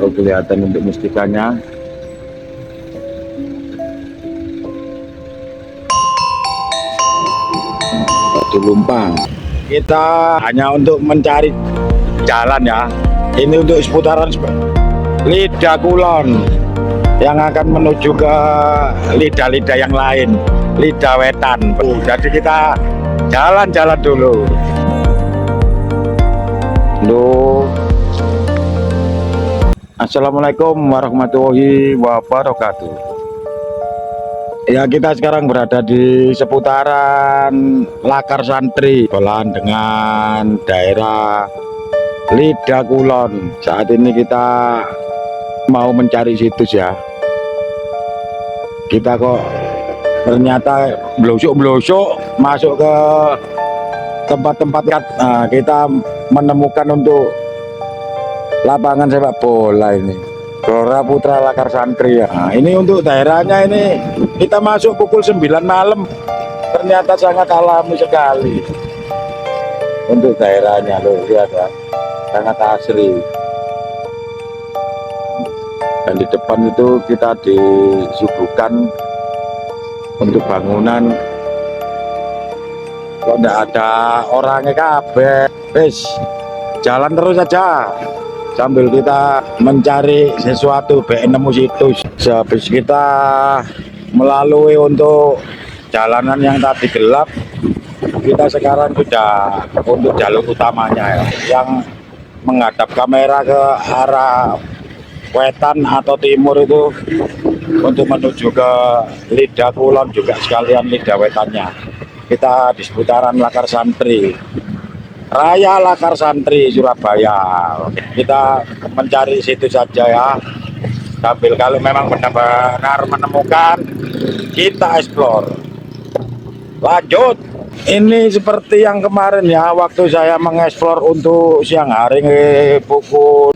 Tuh kelihatan untuk mustikanya. Batu Lumpang. Kita hanya untuk mencari jalan ya. Ini untuk seputaran Lidah Kulon yang akan menuju ke lidah-lidah yang lain, Lidah Wetan. Jadi kita jalan-jalan dulu. Assalamualaikum warahmatullahi wabarakatuh. Ya, kita sekarang berada di seputaran Lakar Santri, belan dengan daerah Lidah Kulon. Saat ini kita mau mencari situs ya. Kita kok ternyata blosok-blosok masuk ke tempat-tempat. Nah, kita menemukan untuk lapangan sepak bola ini, Gelora Putra Lakar Santri ya. Nah, ini untuk daerahnya ini kita masuk pukul 9 malam. Ternyata sangat alami sekali. Untuk daerahnya loh, lihat ya. Sangat asri. Dan di depan itu kita disuguhkan untuk bangunan. Kok enggak ada orangnya kabeh. Wes, jalan terus saja sambil kita mencari sesuatu, nemu situs. Sehabis kita melalui untuk jalanan yang tadi gelap, kita sekarang sudah untuk jalur utamanya ya, yang menghadap kamera ke arah wetan atau timur itu untuk menuju ke Lidah Kulon, juga sekalian lidah wetannya. Kita di seputaran Lakar Santri, Raya Lakar Santri, Surabaya. Kita mencari situ saja ya, sambil kalau memang benar-benar menemukan, kita explore. Lanjut. Ini seperti yang kemarin ya, waktu saya mengeksplor untuk siang hari pukul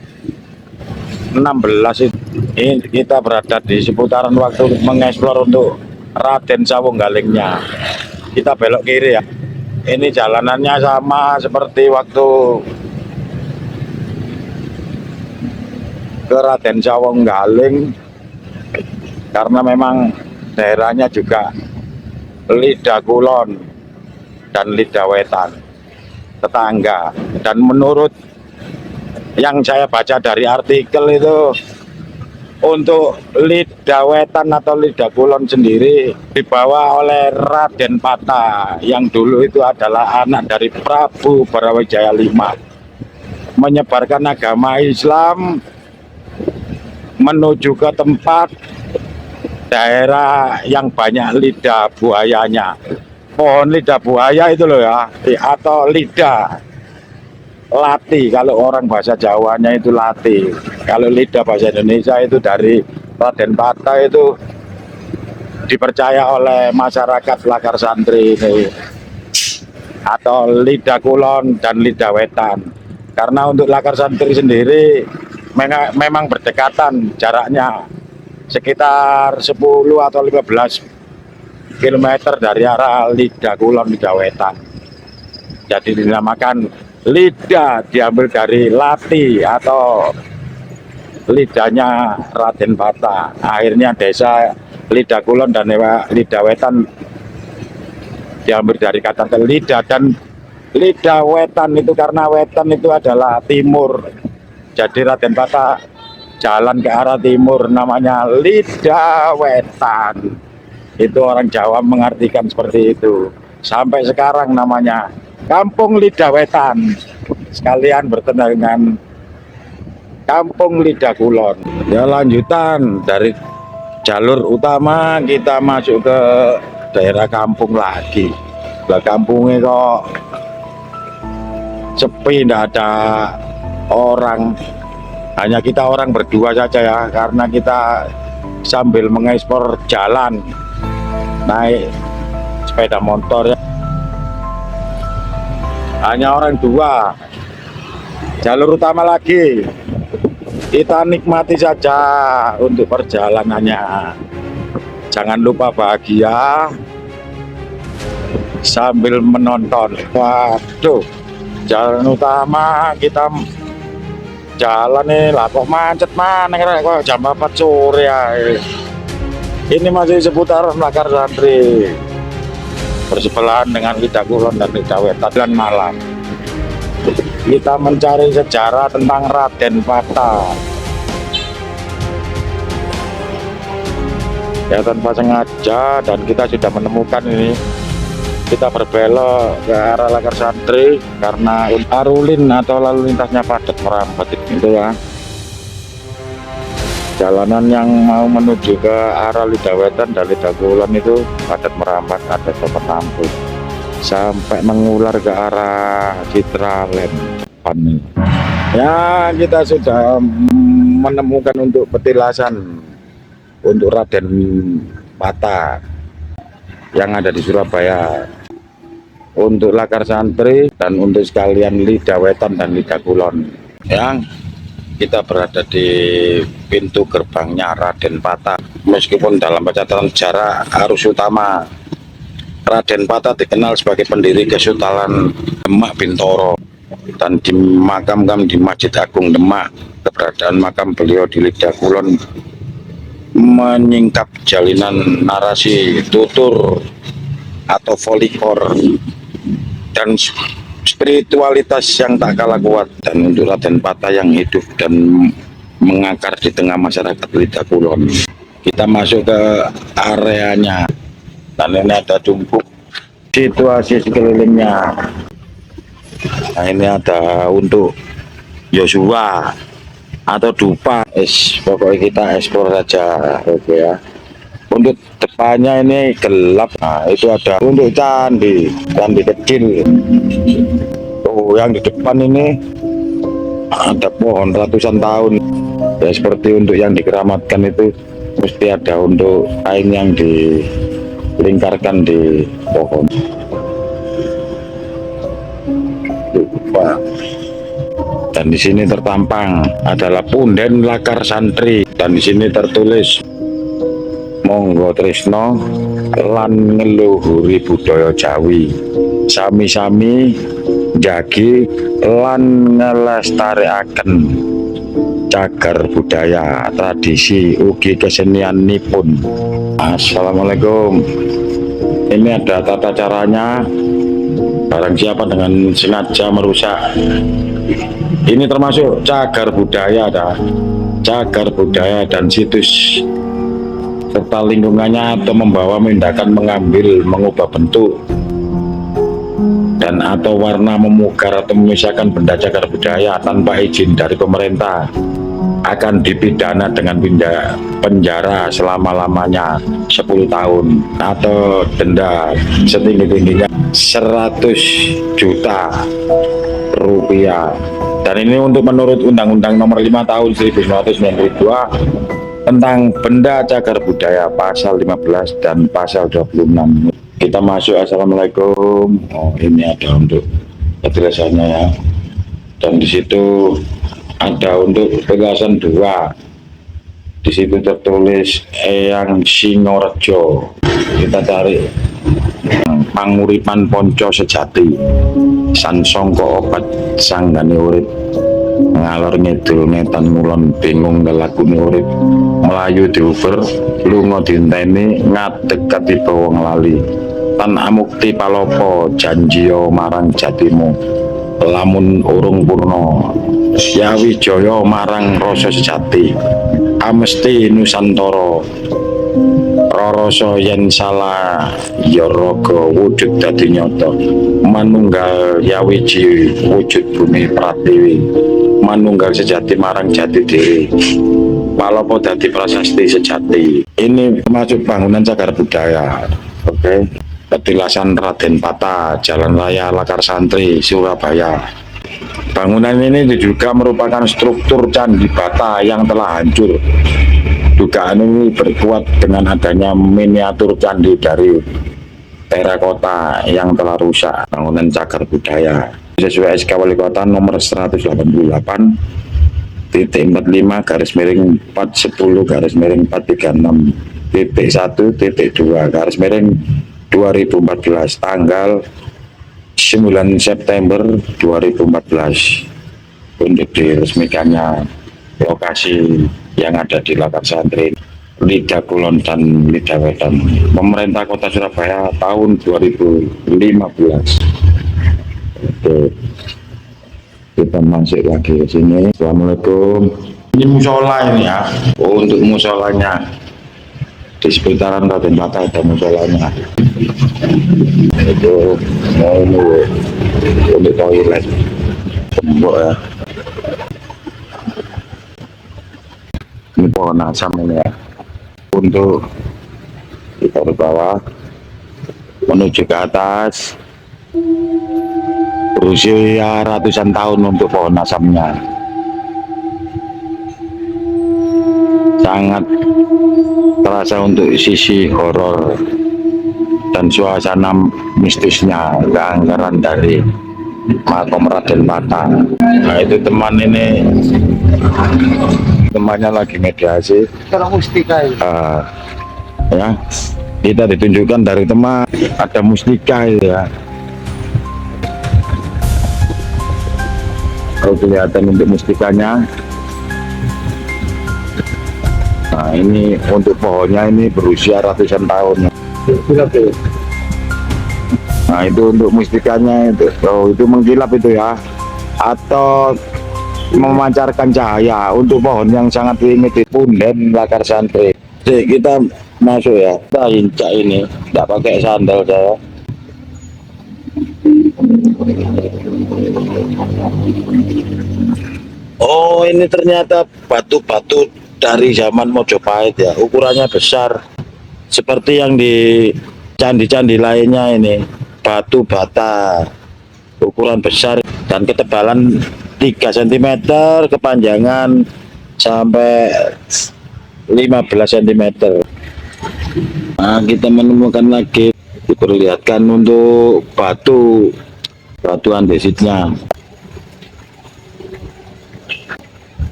16 itu. Ini kita berada di seputaran waktu mengeksplor untuk Raden Sawunggalingnya. Kita belok kiri ya. Ini jalanannya sama seperti waktu ke Raden Sawunggaling, karena memang daerahnya juga Lidah Kulon dan Lidah Wetan, tetangga. Dan menurut yang saya baca dari artikel itu, untuk Lidah Wetan atau Lidah Kulon sendiri dibawa oleh Raden Pata, yang dulu itu adalah anak dari Prabu Brawijaya V, menyebarkan agama Islam menuju ke tempat daerah yang banyak lidah buayanya. Pohon lidah buaya itu loh ya, atau lidah lati, kalau orang bahasa Jawanya itu lati. Kalau lidah bahasa Indonesia itu dari Raden Pata, itu dipercaya oleh masyarakat Lakar Santri ini, atau Lidah Kulon dan Lidah Wetan. Karena untuk Lakar Santri sendiri memang berdekatan jaraknya, sekitar 10 atau 15 km dari arah Lidah Kulon, Lidah Wetan. Jadi dinamakan lidah, diambil dari lati atau lidahnya Raden Pata. Akhirnya desa Lidah Kulon dan Lidah Wetan diambil dari kata lidah. Dan Lidah Wetan itu karena wetan itu adalah timur, jadi Raden Pata jalan ke arah timur, namanya Lidah Wetan. Itu orang Jawa mengartikan seperti itu. Sampai sekarang namanya Kampung Lidah Wetan, sekalian bertemu dengan Kampung Lidah Kulon. Ya, lanjutan dari jalur utama kita masuk ke daerah kampung lagi. Lah, kampungnya kok sepi, tidak ada orang. Hanya kita orang berdua saja ya, karena kita sambil mengeksplor jalan, naik sepeda motor ya. Hanya orang dua. Jalur utama lagi, kita nikmati saja untuk perjalanannya. Jangan lupa bahagia sambil menonton. Waduh, jalan utama kita jalan nih lah, kok macet mana kok jam 4 sore ya. Ini masih seputar Lakar Santri, bersebelahan dengan Lidah Kulon dan Lidah Wetan. Dan malam kita mencari sejarah tentang Raden Patah ya, tanpa sengaja, dan kita sudah menemukan ini. Kita berbelok ke arah Lakar Santri karena arulin atau lalu lintasnya padat merambat itu ya. Jalanan yang mau menuju ke arah Lidah Wetan dan Lidah Kulon itu padat merambat, ada tempat lampu sampai mengular ke arah Citraland depan ini. Ya, kita sudah menemukan untuk petilasan untuk Raden Patah yang ada di Surabaya, untuk Lakar Santri, dan untuk sekalian Lidah Wetan dan Lidah Kulon. Yang kita berada di pintu gerbangnya Raden Patah. Meskipun dalam catatan sejarah arus utama, Raden Patah dikenal sebagai pendiri Kesultanan Demak Bintoro dan dimakamkan di Masjid Agung Demak. Keberadaan makam beliau di Lidah Kulon menyingkap jalinan narasi tutur atau folikor dan spiritualitas yang tak kalah kuat. Dan untuk Raden Patah yang hidup dan mengakar di tengah masyarakat Lidah Kulon, kita masuk ke areanya dan ini ada tumpuk situasi sekelilingnya. Nah, ini ada untuk Yosua atau dupa, pokoknya kita eksplor saja. Oke ya. Untuk depannya ini gelap. Nah, itu ada untuk candi kecil. Oh, yang di depan ini ada pohon ratusan tahun ya, seperti untuk yang dikeramatkan itu mesti ada untuk kain yang dilingkarkan di pohon. Dupa. Dan di sini tertampang adalah punden Lakar Santri, dan di sini tertulis monggo tresno lan ngeluhuri budaya Jawi, sami-sami jagi lan ngelestarikaken cagar budaya tradisi ugi kesenianipun. Assalamualaikum. Ini ada tata caranya. Barang siapa dengan sengaja merusak, ini termasuk cagar budaya, cagar budaya dan situs serta lingkungannya, atau membawa tindakan mengambil, mengubah bentuk dan atau warna, memugar atau memisahkan benda cagar budaya tanpa izin dari pemerintah akan dipidana dengan penjara selama-lamanya 10 tahun atau denda setinggi-tingginya 100 juta rupiah. Dan ini untuk menurut Undang-Undang Nomor 5 Tahun 1992 tentang benda cagar budaya, pasal 15 dan pasal 26. Kita masuk. Assalamualaikum. Oh, ini ada untuk penjelasannya ya. Dan di situ ada untuk penjelasan 2. Di situ tertulis Eyang Singorejo. Kita cari panguripan ponco sejati, san songko obat sanggane urip, ngalor ngidul ngetan ngulon bingung ngelakune urip, melayu diuber lunga dinteni ngadeg katiba wong lali, tan amukti palopo janjiyo marang jatimu, lamun urung purna Yawi Jaya marang rasa sejati, amesti nusantara roroso yen salah ya raga wujud dadi nyata, manunggal yawiji wujud bumi pratiwi, manunggal sejati marang jati diri, palopo dadi prasasti sejati. Ini termasuk bangunan cagar budaya. Oke. Petilasan Raden Patah, Jalan Raya Lakar Santri, Surabaya. Bangunan ini juga merupakan struktur Candi Bata yang telah hancur. Dugaan ini berkuat dengan adanya miniatur candi dari terakota yang telah rusak. Bangunan cagar budaya sesuai SK Wali Kota nomor 188.410/436.1.2/2014 tanggal 9 September 2014. untuk diresmikannya lokasi yang ada di Lakar Santri Lida Kulon dan Lida Wetan. Pemerintah Kota Surabaya tahun 2015. Oke, kita masuk lagi ke sini. Assalamualaikum. Ini musola ini ya. Oh, untuk musolanya di sekitaran Raden Bata ada musolanya. Itu mau untuk toilet. Tembok ya. Ini pohon asam ini ya. Untuk kita ke bawah menuju ke atas, berusia ratusan tahun untuk pohon asamnya. Sangat terasa untuk sisi horor dan suasana mistisnya, keanggaran dari makom Raden Bata. Nah, itu teman ini, temannya lagi mediasi. Sekarang mustika Ya, kita ditunjukkan dari teman ada mustika ya. Kalau kelihatan untuk mustikanya. Nah, ini untuk pohonnya ini berusia ratusan tahun. Nah, itu untuk mustikanya itu. Oh, itu mengkilap itu ya. Atau memancarkan cahaya untuk pohon yang sangat limited Punden Lakar Santri. Jadi kita masuk ya. Kita injak ini, tidak pakai sandal saya. Oh, ini ternyata batu-batu dari zaman Mojopahit ya. Ukurannya besar. Seperti yang di candi-candi lainnya ini. Batu bata. Ukuran besar dan ketebalan 3 cm, kepanjangan sampai 15 cm. Nah, kita menemukan lagi, diperlihatkan untuk batu andesitnya.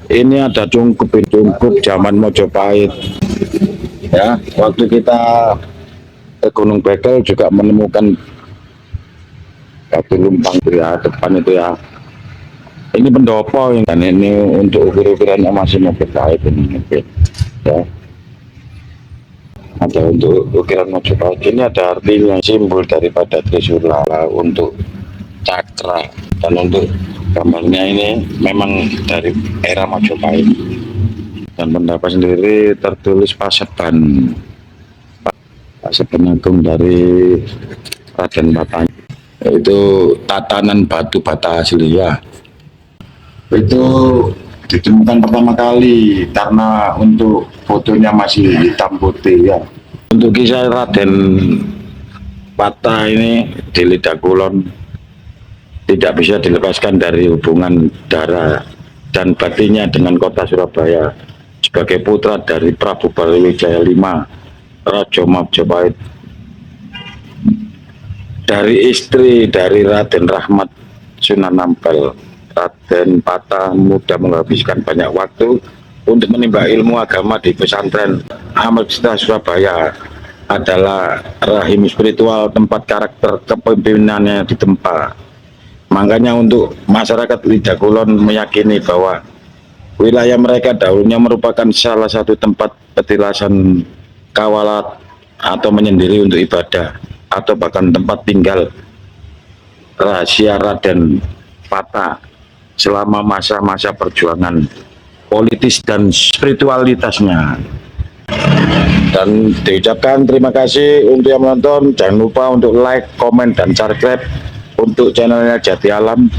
Ini ada cungkup zaman Mojopahit ya. Waktu kita ke Gunung Bekel juga menemukan batu lumpang itu ya, depan itu ya. Ini pendopo dan ini untuk ukir-ukirannya masih Mojopahit ini ya. Ada untuk ukiran Mojopahit ini ada artinya, simbol daripada Trisula untuk cakra, dan untuk gambarnya ini memang dari era Mojopahit. Dan pendapat sendiri tertulis Paseban Agung dari Raden Bata. Itu tatanan batu bata asli ya. Itu ditemukan pertama kali karena untuk fotonya masih hitam putih ya. Untuk kisah Raden Bata ini di Lida Kulon tidak bisa dilepaskan dari hubungan darah dan batinnya dengan kota Surabaya sebagai putra dari Prabu Brawijaya V, Raja Majapahit, dari istri dari Raden Rahmat Sunan Ampel. Raden Bata mudah menghabiskan banyak waktu untuk menimba ilmu agama di pesantren Ahmad Surabaya. Adalah rahim spiritual tempat karakter kepemimpinannya ditempa. Makanya untuk masyarakat Lida Kulon meyakini bahwa wilayah mereka dahulunya merupakan salah satu tempat petilasan kawalat atau menyendiri untuk ibadah, atau bahkan tempat tinggal rahasia Raden Bata selama masa-masa perjuangan politis dan spiritualitasnya. Dan diucapkan terima kasih untuk yang menonton. Jangan lupa untuk like, komen, dan subscribe untuk channelnya Jati Alam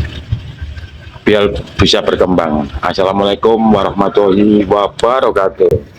biar bisa berkembang. Assalamualaikum warahmatullahi wabarakatuh.